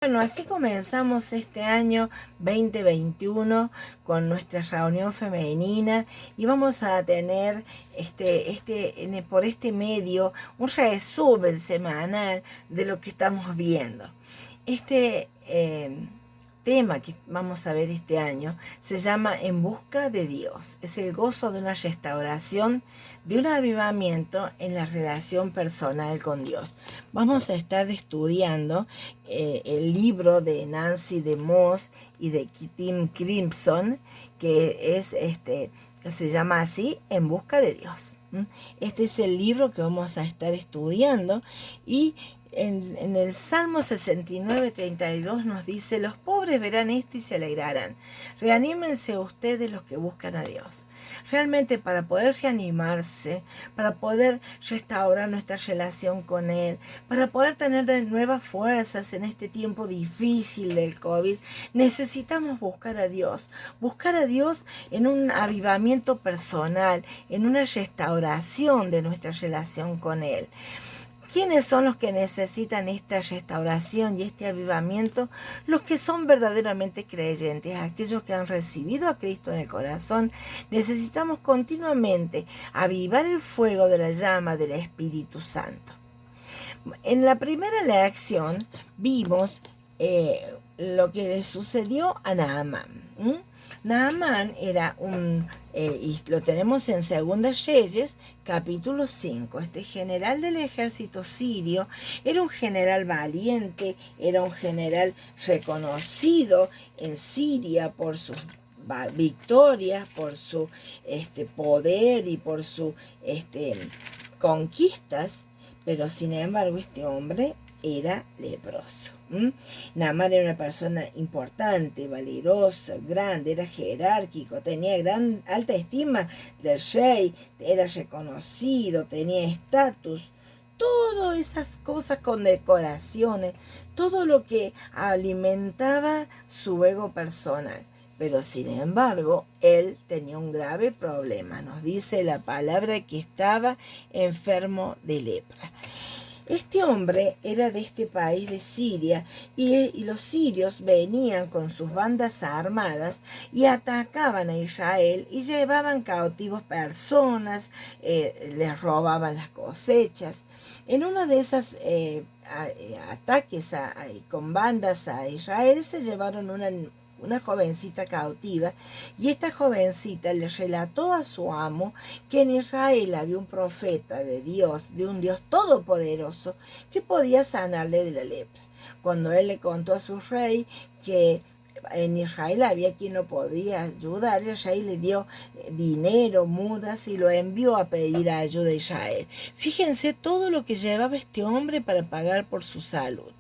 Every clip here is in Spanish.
Bueno, así comenzamos este año 2021 con nuestra reunión femenina y vamos a tener por este medio un resumen semanal de lo que estamos viendo. Este tema que vamos a ver este año se llama En busca de Dios. Es el gozo de una restauración, de un avivamiento en la relación personal con Dios. Vamos a estar estudiando el libro de Nancy DeMoss y de Tim Crimson, que se llama así, En busca de Dios. Este es el libro que vamos a estar estudiando y en el Salmo 69:32 nos dice: los pobres verán esto y se alegrarán. Reanímense ustedes los que buscan a Dios. Realmente, para poder reanimarse, para poder restaurar nuestra relación con Él, para poder tener nuevas fuerzas en este tiempo difícil del COVID, necesitamos buscar a Dios en un avivamiento personal, en una restauración de nuestra relación con Él. ¿Quiénes son los que necesitan esta restauración y este avivamiento? Los que son verdaderamente creyentes, aquellos que han recibido a Cristo en el corazón. Necesitamos continuamente avivar el fuego de la llama del Espíritu Santo. En la primera lección vimos lo que le sucedió a Naamán. Naamán era y lo tenemos en Segundas Reyes, capítulo 5. Este general del ejército sirio era un general valiente, era un general reconocido en Siria por sus victorias, por su poder y por sus conquistas, pero sin embargo este hombre era leproso. Naamán era una persona importante, valerosa, grande, era jerárquico, tenía alta estima del rey, era reconocido, tenía estatus. Todas esas cosas con decoraciones, todo lo que alimentaba su ego personal. Pero sin embargo, él tenía un grave problema. Nos dice la palabra que estaba enfermo de lepra. Este hombre era de este país de Siria y los sirios venían con sus bandas armadas y atacaban a Israel y llevaban cautivos personas, les robaban las cosechas. En uno de esos ataques con bandas a Israel se llevaron una jovencita cautiva, y esta jovencita le relató a su amo que en Israel había un profeta de Dios, de un Dios todopoderoso, que podía sanarle de la lepra. Cuando él le contó a su rey que en Israel había quien lo podía ayudar, el rey le dio dinero, mudas, y lo envió a pedir ayuda a Israel. Fíjense todo lo que llevaba este hombre para pagar por su salud.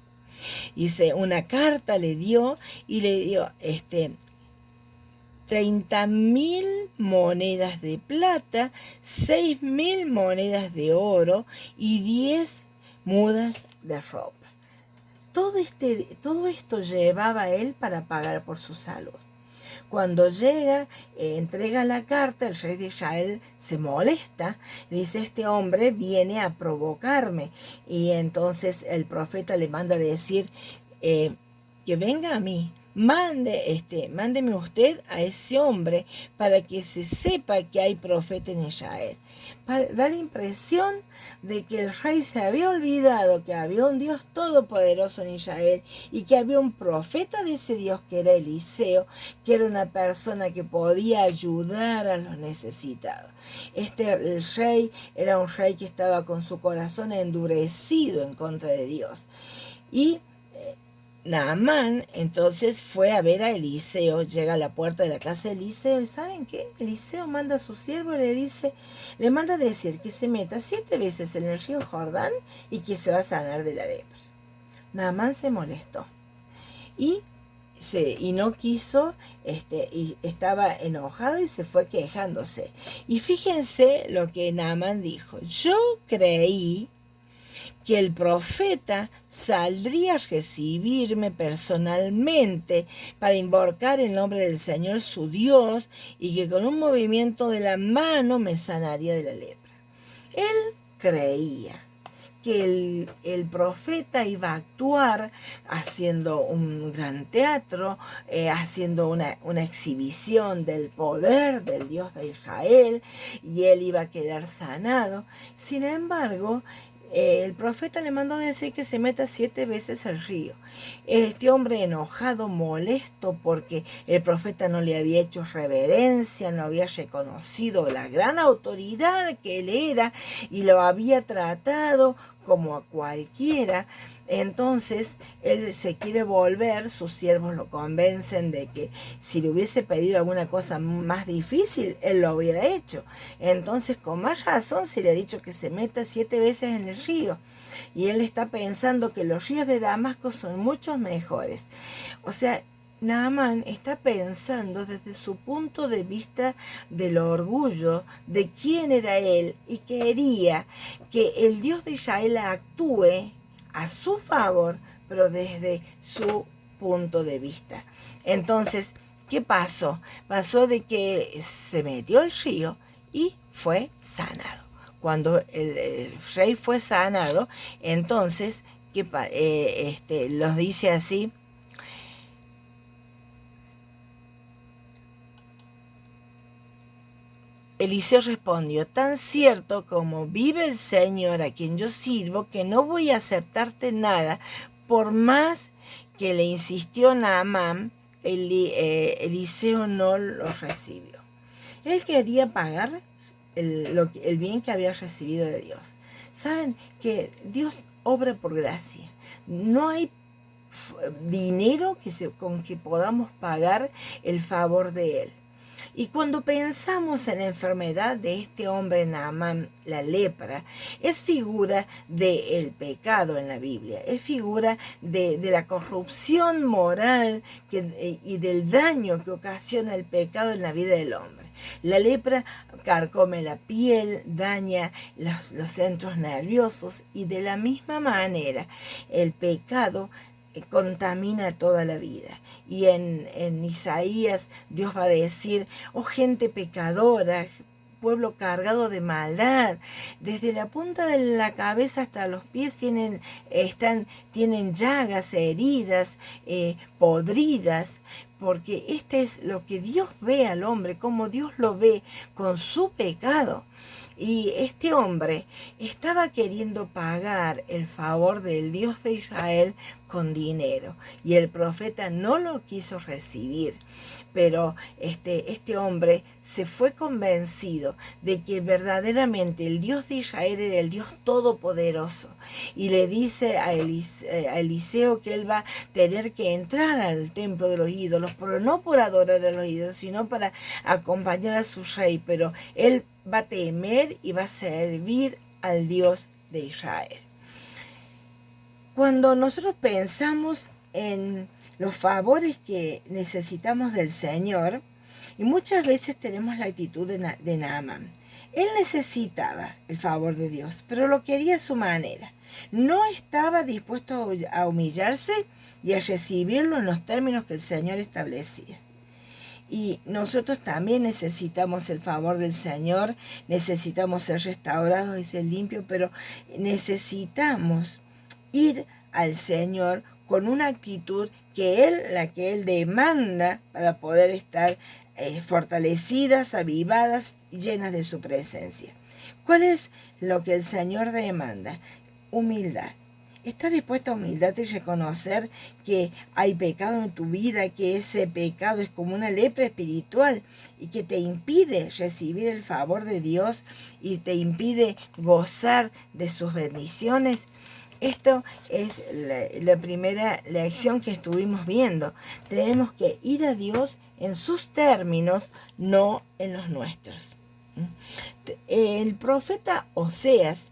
Hice una carta, le dio 30.000 monedas de plata, 6.000 monedas de oro y 10 mudas de ropa. Todo esto llevaba él para pagar por su salud. Cuando llega, entrega la carta, el rey de Israel se molesta, dice: este hombre viene a provocarme. Y entonces el profeta le manda a decir que venga a mí. Mándeme usted a ese hombre para que se sepa que hay profeta en Israel. Da la impresión de que el rey se había olvidado que había un Dios todopoderoso en Israel y que había un profeta de ese Dios que era Eliseo, que era una persona que podía ayudar a los necesitados. El rey era un rey que estaba con su corazón endurecido en contra de Dios. Y Naamán entonces fue a ver a Eliseo, llega a la puerta de la casa de Eliseo y ¿saben qué? Eliseo manda a su siervo y le manda a decir que se meta 7 veces en el río Jordán y que se va a sanar de la lepra. Naamán se molestó y no quiso, y estaba enojado y se fue quejándose. Y fíjense lo que Naamán dijo: yo creí que el profeta saldría a recibirme personalmente para invocar el nombre del Señor su Dios y que con un movimiento de la mano me sanaría de la lepra. Él creía, que el profeta iba a actuar haciendo un gran teatro, haciendo una exhibición del poder del Dios de Israel, y él iba a quedar sanado. Sin embargo, el profeta le mandó decir que se meta 7 veces al río. Este hombre enojado, molesto, porque el profeta no le había hecho reverencia, no había reconocido la gran autoridad que él era y lo había tratado como a cualquiera. Entonces él se quiere volver, sus siervos lo convencen de que si le hubiese pedido alguna cosa más difícil, él lo hubiera hecho. Entonces, con más razón se le ha dicho que se meta 7 veces en el río. Y él está pensando que los ríos de Damasco son mucho mejores. O sea, Naamán está pensando desde su punto de vista del orgullo, de quién era él, y quería que el Dios de Israel actúe a su favor, pero desde su punto de vista. Entonces, ¿qué pasó? Pasó de que se metió al río y fue sanado. Cuando el rey fue sanado, entonces, los dice así: Eliseo respondió: tan cierto como vive el Señor a quien yo sirvo, que no voy a aceptarte nada. Por más que le insistió Naamán, Eliseo no lo recibió. Él quería pagar el bien que había recibido de Dios. Saben que Dios obra por gracia. No hay dinero con que podamos pagar el favor de Él. Y cuando pensamos en la enfermedad de este hombre Naamán, la lepra, es figura del pecado en la Biblia, es figura de la corrupción moral y del daño que ocasiona el pecado en la vida del hombre. La lepra carcome la piel, daña los centros nerviosos, y de la misma manera el pecado contamina toda la vida. Y en Isaías Dios va a decir: oh gente pecadora, pueblo cargado de maldad, desde la punta de la cabeza hasta los pies tienen llagas, heridas, podridas, porque este es lo que Dios ve al hombre, como Dios lo ve con su pecado. Y este hombre estaba queriendo pagar el favor del Dios de Israel con dinero, y el profeta no lo quiso recibir. Pero este hombre se fue convencido de que verdaderamente el Dios de Israel era el Dios todopoderoso, y le dice a Eliseo que él va a tener que entrar al templo de los ídolos, pero no por adorar a los ídolos, sino para acompañar a su rey. Pero él va a temer y va a servir al Dios de Israel. Cuando nosotros pensamos en los favores que necesitamos del Señor, y muchas veces tenemos la actitud de Naamán. Él necesitaba el favor de Dios, pero lo quería a su manera. No estaba dispuesto a humillarse y a recibirlo en los términos que el Señor establecía. Y nosotros también necesitamos el favor del Señor, necesitamos ser restaurados y ser limpios, pero necesitamos ir al Señor con una actitud la que Él demanda, para poder estar fortalecidas, avivadas y llenas de su presencia. ¿Cuál es lo que el Señor demanda? Humildad. ¿Estás dispuesta a humildad y reconocer que hay pecado en tu vida, que ese pecado es como una lepra espiritual y que te impide recibir el favor de Dios y te impide gozar de sus bendiciones? Esto es la primera lección que estuvimos viendo. Tenemos que ir a Dios en sus términos, no en los nuestros. El profeta Oseas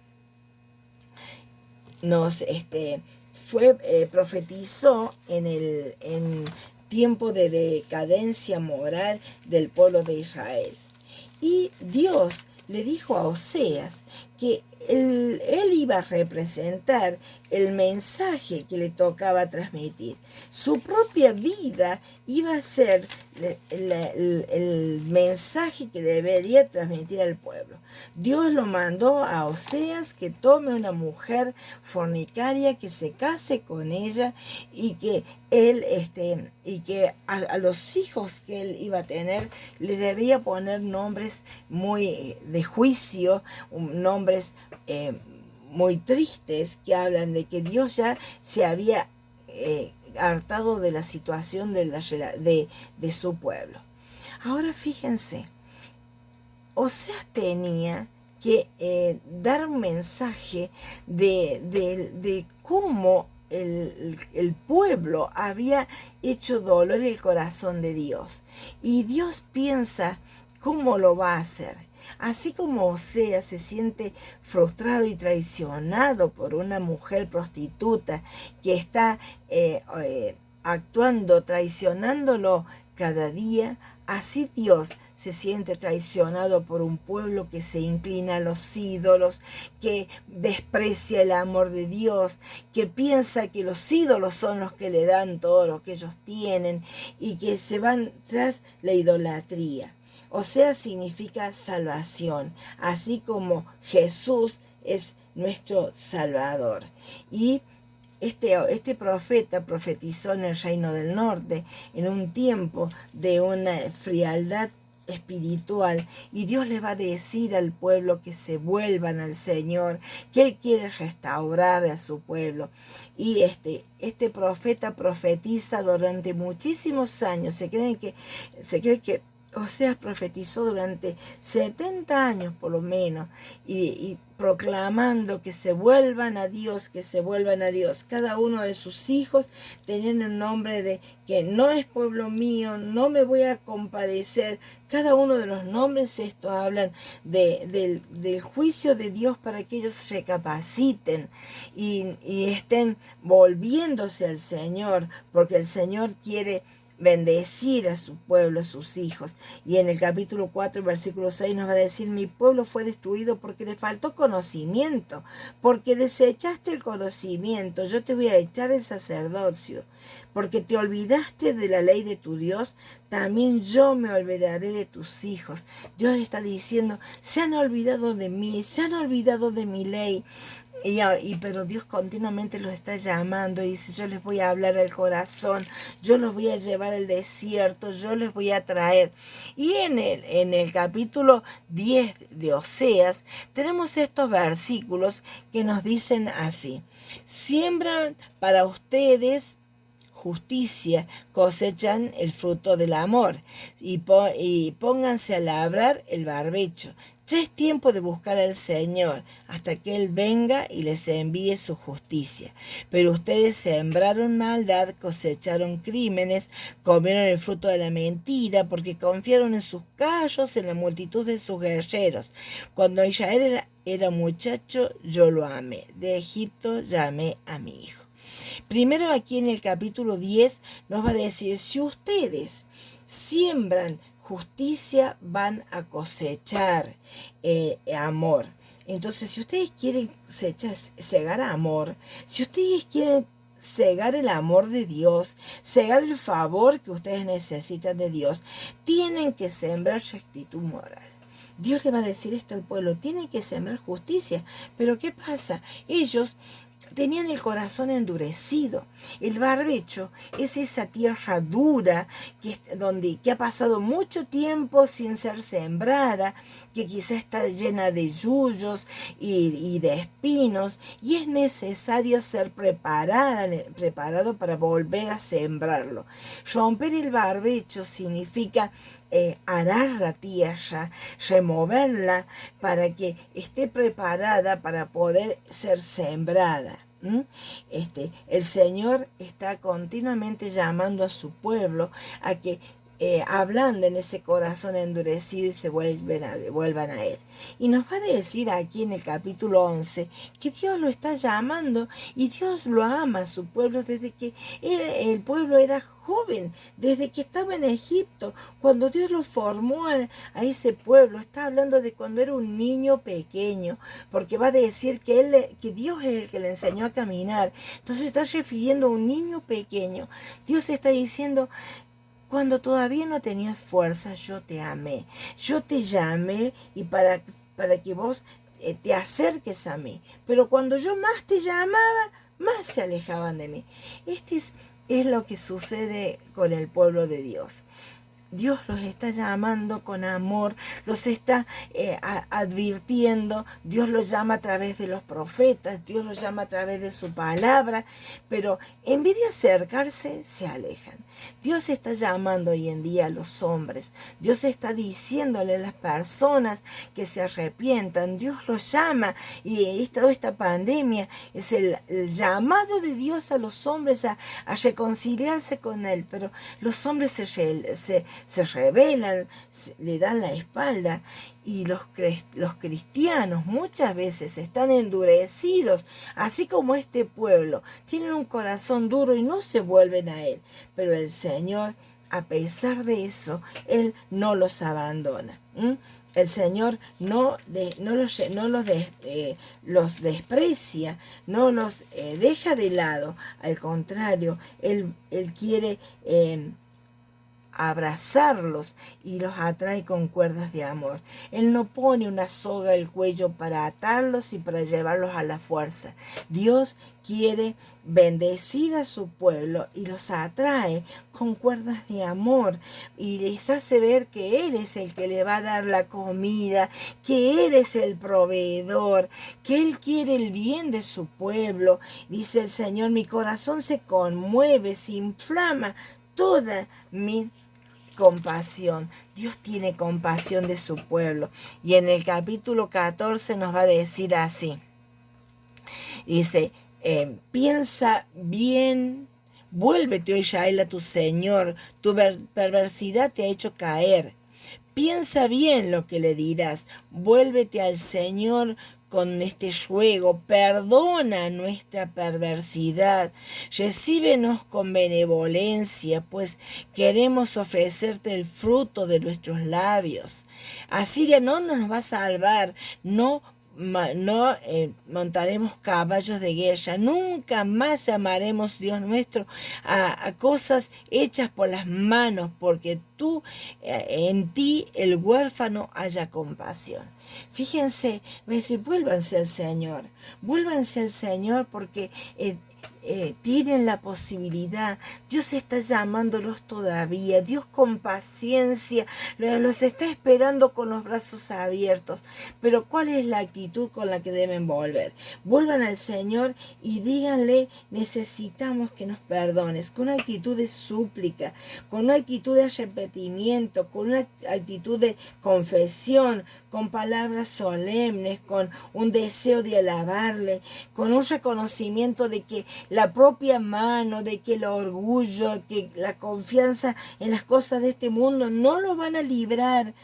profetizó en tiempo de decadencia moral del pueblo de Israel. Y Dios le dijo a Oseas que él iba a representar el mensaje que le tocaba transmitir. Su propia vida iba a ser el mensaje que debería transmitir al pueblo. Dios lo mandó a Oseas que tome una mujer fornicaria, que se case con ella y que él y que a los hijos que él iba a tener le debía poner nombres muy de juicio, nombres muy tristes que hablan de que Dios ya se había hartado de la situación de su pueblo. Ahora fíjense, Oseas tenía que dar un mensaje de cómo el pueblo había hecho dolor el corazón de Dios. Y Dios piensa cómo lo va a hacer. Así como Oseas se siente frustrado y traicionado por una mujer prostituta que está actuando, traicionándolo cada día, así Dios se siente traicionado por un pueblo que se inclina a los ídolos, que desprecia el amor de Dios, que piensa que los ídolos son los que le dan todo lo que ellos tienen y que se van tras la idolatría. O sea, significa salvación, así como Jesús es nuestro Salvador. Y este profeta profetizó en el reino del norte, en un tiempo de una frialdad espiritual, y Dios le va a decir al pueblo que se vuelvan al Señor, que Él quiere restaurar a su pueblo. Y este profeta profetiza durante muchísimos años. Se cree que Oseas profetizó durante 70 años por lo menos, y proclamando que se vuelvan a Dios, que se vuelvan a Dios. Cada uno de sus hijos tenían el nombre de que no es pueblo mío, no me voy a compadecer. Cada uno de los nombres estos hablan del juicio de Dios para que ellos recapaciten y estén volviéndose al Señor, porque el Señor quiere bendecir a su pueblo, a sus hijos. Y en el capítulo 4, versículo 6 nos va a decir: mi pueblo fue destruido porque le faltó conocimiento, porque desechaste el conocimiento, yo te voy a echar el sacerdocio, porque te olvidaste de la ley de tu Dios, también yo me olvidaré de tus hijos. Dios está diciendo: se han olvidado de mí, se han olvidado de mi ley. Pero Dios continuamente los está llamando y dice: yo les voy a hablar al corazón, yo los voy a llevar al desierto, yo les voy a traer. Y en el capítulo 10 de Oseas tenemos estos versículos que nos dicen así: siembran para ustedes justicia, cosechan el fruto del amor, y pónganse a labrar el barbecho. Ya es tiempo de buscar al Señor hasta que Él venga y les envíe su justicia. Pero ustedes sembraron maldad, cosecharon crímenes, comieron el fruto de la mentira, porque confiaron en sus carros, en la multitud de sus guerreros. Cuando Israel era muchacho, yo lo amé. De Egipto llamé a mi hijo. Primero, aquí en el capítulo 10 nos va a decir: si ustedes siembran justicia, van a cosechar amor. Entonces, si ustedes quieren cegar amor, si ustedes quieren cegar el amor de Dios, cegar el favor que ustedes necesitan de Dios, tienen que sembrar rectitud moral. Dios le va a decir esto al pueblo: tienen que sembrar justicia. Pero ¿qué pasa? Ellos tenían el corazón endurecido. El barbecho es esa tierra dura que ha pasado mucho tiempo sin ser sembrada, que quizá está llena de yuyos y de espinos, y es necesario ser preparado para volver a sembrarlo. Romper el barbecho significa arar la tierra, removerla para que esté preparada para poder ser sembrada. El Señor está continuamente llamando a su pueblo a que ablanden ese corazón endurecido y se vuelvan a Él. Y nos va a decir aquí en el capítulo 11 que Dios lo está llamando y Dios lo ama a su pueblo desde que el pueblo era joven, desde que estaba en Egipto, cuando Dios lo formó a ese pueblo. Está hablando de cuando era un niño pequeño, porque va a decir que Dios es el que le enseñó a caminar. Entonces está refiriendo a un niño pequeño. Dios está diciendo: cuando todavía no tenías fuerza, yo te amé. Yo te llamé y para que vos te acerques a mí. Pero cuando yo más te llamaba, más se alejaban de mí. Es lo que sucede con el pueblo de Dios. Dios los está llamando con amor, los está advirtiendo. Dios los llama a través de los profetas, Dios los llama a través de su palabra, pero en vez de acercarse, se alejan. Dios está llamando hoy en día a los hombres. Dios está diciéndole a las personas que se arrepientan. Dios los llama, y toda esta pandemia es el llamado de Dios a los hombres a reconciliarse con Él. Pero los hombres se rebelan, le dan la espalda, y los cristianos muchas veces están endurecidos, así como este pueblo. Tienen un corazón duro y no se vuelven a Él. Pero el Señor, a pesar de eso, Él no los abandona. El Señor los desprecia, no los deja de lado. Al contrario, Él quiere abrazarlos y los atrae con cuerdas de amor. Él no pone una soga al cuello para atarlos y para llevarlos a la fuerza. Dios quiere bendecir a su pueblo y los atrae con cuerdas de amor y les hace ver que Él es el que le va a dar la comida, que Él es el proveedor, que Él quiere el bien de su pueblo. Dice el Señor: mi corazón se conmueve, se inflama toda mi compasión. Dios tiene compasión de su pueblo. Y en el capítulo 14 nos va a decir así. Dice: piensa bien, vuélvete, oh Israel, a tu Señor. Tu perversidad te ha hecho caer. Piensa bien lo que le dirás. Vuélvete al Señor con este ruego: perdona nuestra perversidad, recíbenos con benevolencia, pues queremos ofrecerte el fruto de nuestros labios. Asiria no nos va a salvar, no montaremos caballos de guerra, nunca más llamaremos Dios nuestro a cosas hechas por las manos, porque tú en ti el huérfano haya compasión. Fíjense, me dice: vuélvanse al Señor, porque tienen la posibilidad. Dios está llamándolos todavía. Dios con paciencia los está esperando con los brazos abiertos. Pero ¿cuál es la actitud con la que deben volver? Vuelvan al Señor y díganle: necesitamos que nos perdones, con una actitud de súplica, con una actitud de arrepentimiento, con una actitud de confesión, con palabras solemnes, con un deseo de alabarle, con un reconocimiento de que la propia mano, de que el orgullo, que la confianza en las cosas de este mundo no lo van a librar.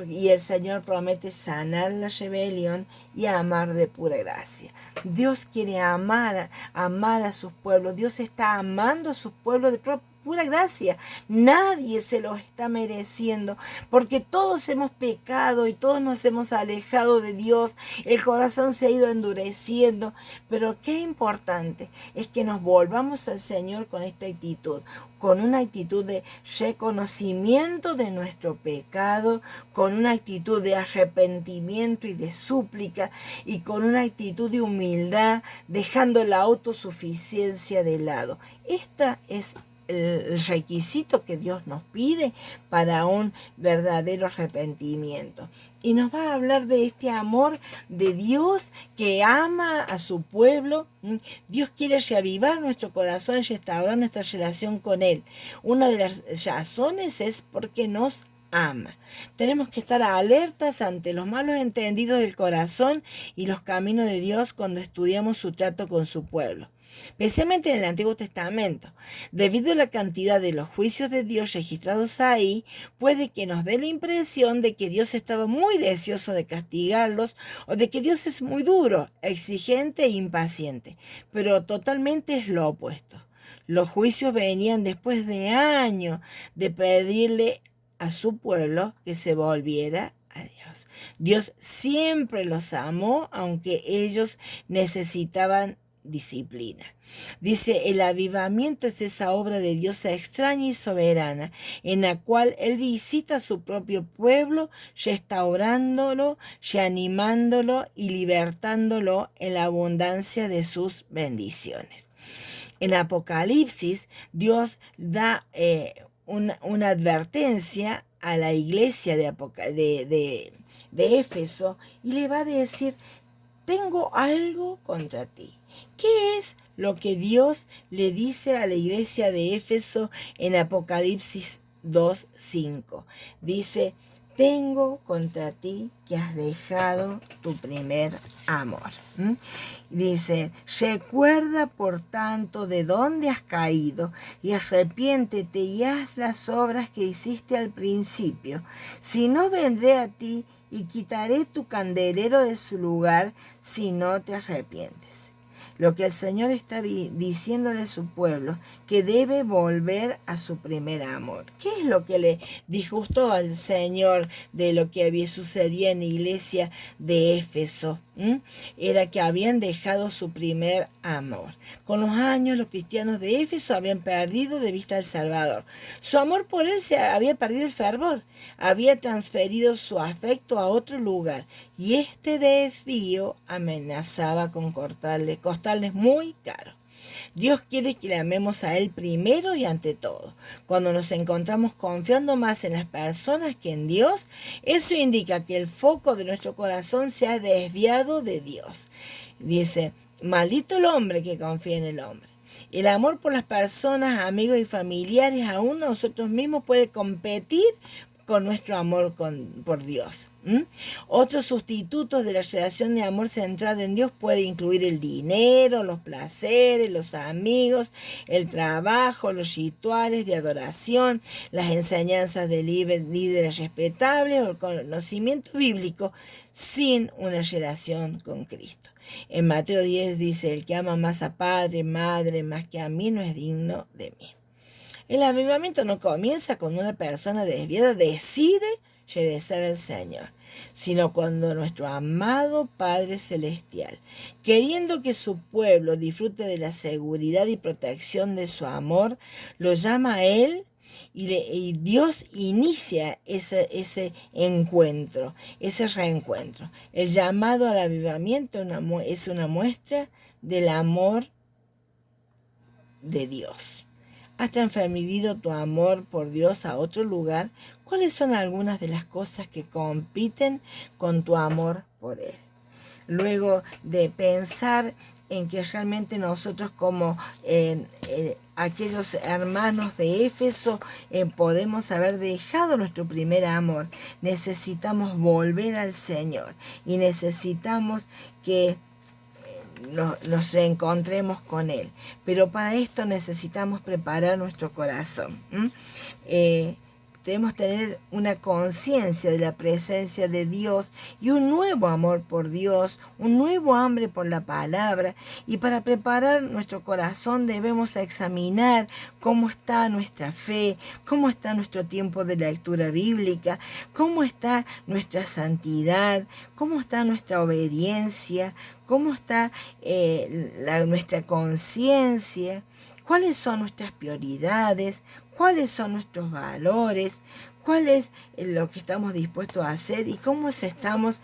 Y el Señor promete sanar la rebelión y amar de pura gracia. Dios quiere amar a sus pueblos. Dios está amando a sus pueblos de pura gracia. Nadie se lo está mereciendo, porque todos hemos pecado y todos nos hemos alejado de Dios. El corazón se ha ido endureciendo, pero qué importante es que nos volvamos al Señor con esta actitud, con una actitud de reconocimiento de nuestro pecado, con una actitud de arrepentimiento y de súplica, y con una actitud de humildad, dejando la autosuficiencia de lado. Esta es el requisito que Dios nos pide para un verdadero arrepentimiento. Y nos va a hablar de este amor de Dios que ama a su pueblo. Dios quiere reavivar nuestro corazón y restaurar nuestra relación con Él. Una de las razones es porque nos ama. Tenemos que estar alertas ante los malos entendidos del corazón y los caminos de Dios cuando estudiamos su trato con su pueblo. especialmente en el Antiguo Testamento. Debido a la cantidad de los juicios de Dios registrados ahí, puede que nos dé la impresión de que Dios estaba muy deseoso de castigarlos o de que Dios es muy duro, exigente e impaciente, pero totalmente es lo opuesto. Los juicios venían después de años de pedirle a su pueblo que se volviera a Dios. Dios siempre los amó, aunque ellos necesitaban disciplina. Dice, el avivamiento es esa obra de Dios extraña y soberana, en la cual Él visita a su propio pueblo, restaurándolo, reanimándolo y libertándolo en la abundancia de sus bendiciones. En Apocalipsis, Dios da una advertencia a la iglesia de Éfeso y le va a decir, tengo algo contra ti. ¿Qué es lo que Dios le dice a la iglesia de Éfeso en Apocalipsis 2:5? Dice, tengo contra ti que has dejado tu primer amor. Dice, recuerda por tanto de dónde has caído y arrepiéntete y haz las obras que hiciste al principio. Si no, vendré a ti y quitaré tu candelero de su lugar si no te arrepientes. Lo que el Señor está diciéndole a su pueblo, que debe volver a su primer amor. ¿Qué es lo que le disgustó al Señor de lo que había sucedido en la iglesia de Éfeso? Era que habían dejado su primer amor. Con los años, los cristianos de Éfeso habían perdido de vista al Salvador. Su amor por Él se había perdido el fervor, había transferido su afecto a otro lugar, y este desvío amenazaba con costarles muy caro. Dios quiere que le amemos a Él primero y ante todo. Cuando nos encontramos confiando más en las personas que en Dios, eso indica que el foco de nuestro corazón se ha desviado de Dios. Dice, maldito el hombre que confía en el hombre. El amor por las personas, amigos y familiares, aún nosotros mismos, puede competir con nuestro amor por Dios. Otros sustitutos de la relación de amor centrada en Dios puede incluir el dinero, los placeres, los amigos, el trabajo, los rituales de adoración, las enseñanzas de líderes respetables o el conocimiento bíblico sin una relación con Cristo. En Mateo 10 dice, el que ama más a padre, madre, más que a mí, no es digno de mí. El avivamiento no comienza cuando una persona desviada decide regresar al Señor, sino cuando nuestro amado Padre Celestial, queriendo que su pueblo disfrute de la seguridad y protección de su amor, lo llama a Él y Dios inicia ese encuentro, ese reencuentro. El llamado al avivamiento es una muestra del amor de Dios. ¿Has transferido tu amor por Dios a otro lugar? ¿Cuáles son algunas de las cosas que compiten con tu amor por Él? Luego de pensar en que realmente nosotros como aquellos hermanos de Éfeso podemos haber dejado nuestro primer amor, necesitamos volver al Señor y necesitamos que nos reencontremos con Él. Pero para esto necesitamos preparar nuestro corazón. Debemos tener una conciencia de la presencia de Dios y un nuevo amor por Dios, un nuevo hambre por la palabra. Y para preparar nuestro corazón debemos examinar cómo está nuestra fe, cómo está nuestro tiempo de lectura bíblica, cómo está nuestra santidad, cómo está nuestra obediencia, cómo está nuestra conciencia, cuáles son nuestras prioridades, cuáles son nuestros valores, cuál es lo que estamos dispuestos a hacer y cómo estamos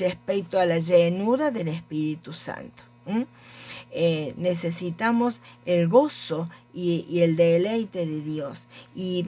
respecto a la llenura del Espíritu Santo. Necesitamos el gozo y el deleite de Dios. Y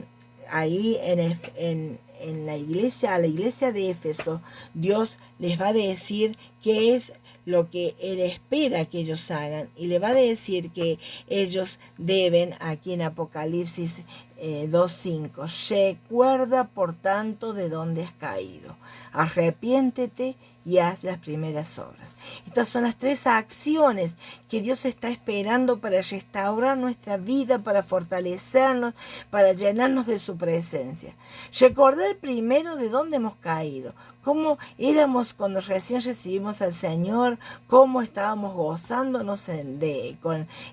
ahí en la iglesia, a la iglesia de Éfeso, Dios les va a decir qué es lo que Él espera que ellos hagan y le va a decir que ellos deben, aquí en Apocalipsis 2:5. Recuerda, por tanto, de dónde has caído. Arrepiéntete y haz las primeras obras. Estas son las 3 acciones que Dios está esperando para restaurar nuestra vida, para fortalecernos, para llenarnos de su presencia. Recordar primero de dónde hemos caído, cómo éramos cuando recién recibimos al Señor, cómo estábamos gozándonos en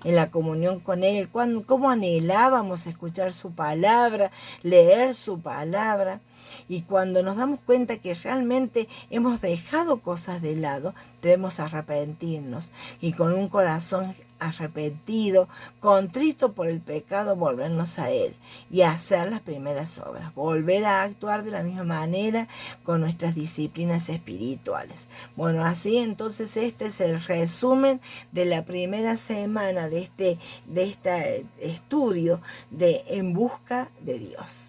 la comunión con Él, cómo anhelábamos escuchar su palabra, leer su palabra. Y cuando nos damos cuenta que realmente hemos dejado cosas de lado, debemos arrepentirnos y con un corazón arrepentido, contrito por el pecado, volvernos a Él y hacer las primeras obras, volver a actuar de la misma manera con nuestras disciplinas espirituales. Bueno, así entonces este es el resumen de la primera semana de este estudio de En Busca de Dios.